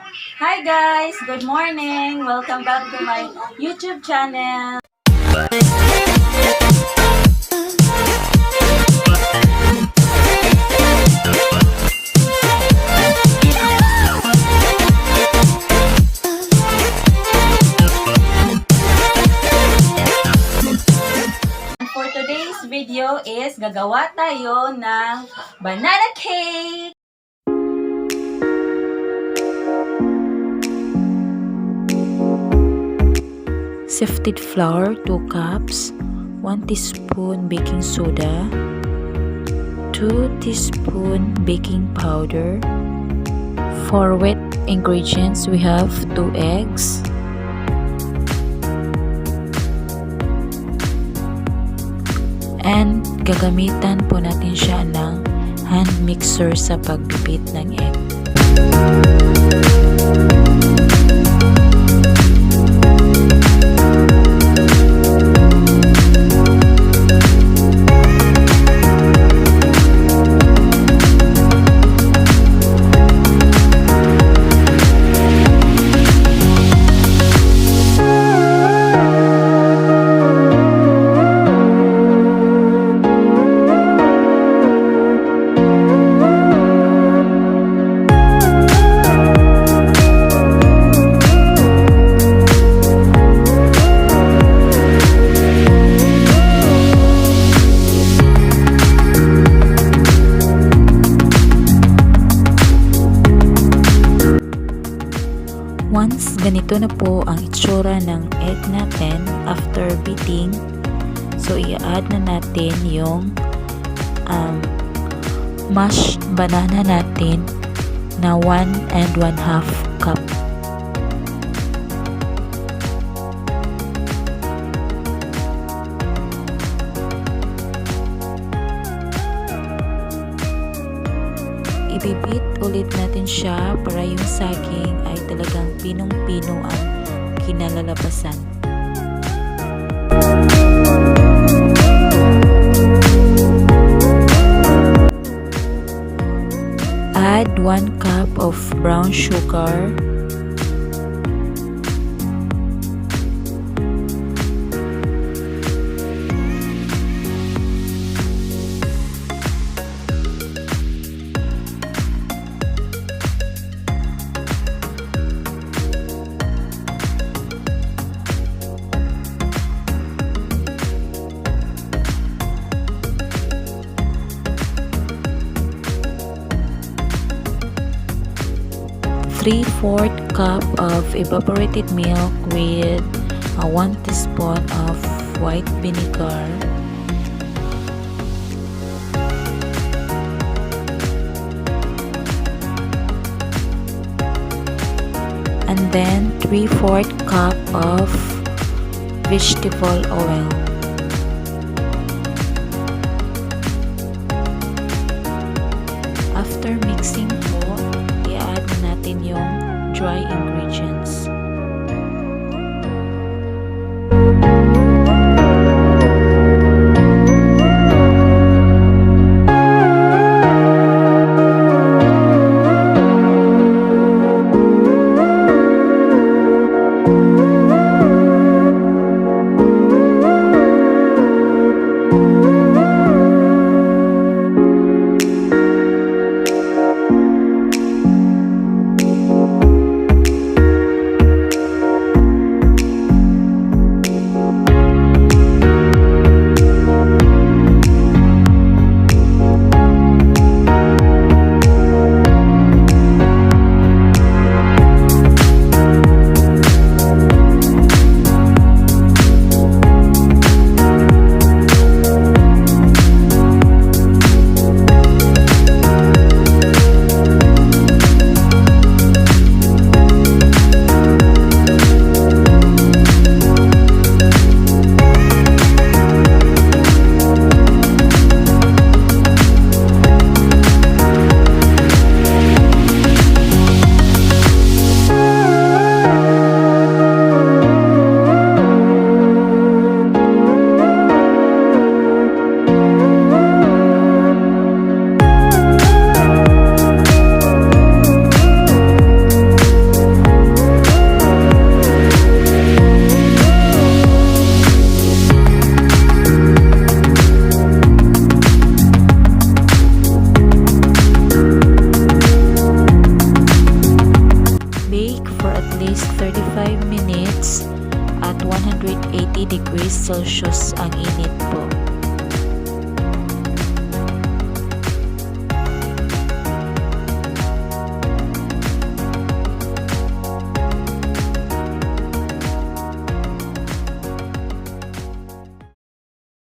Hi guys! Good morning! Welcome back to my YouTube channel. For today's video is gagawa tayo ng banana cake! Sifted flour 2 cups, 1 teaspoon baking soda, 2 teaspoon baking powder. For wet ingredients, we have 2 eggs, and gagamitan po natin siya ng hand mixer sa pagpipit ng egg. Once ganito na po ang itsura ng egg natin after beating, so i-add na natin yung mashed banana natin na 1 1/2 cup. Ibibit ulit natin siya para yung saging ay talagang pinong-pino ang kinalalabasan. Add 1 cup of brown sugar, ¾ cup of evaporated milk with 1 teaspoon of white vinegar, and then 3/4 cup of vegetable oil. After mixing po, i-add natin yung dry ingredients. 180 degrees Celsius ang init po.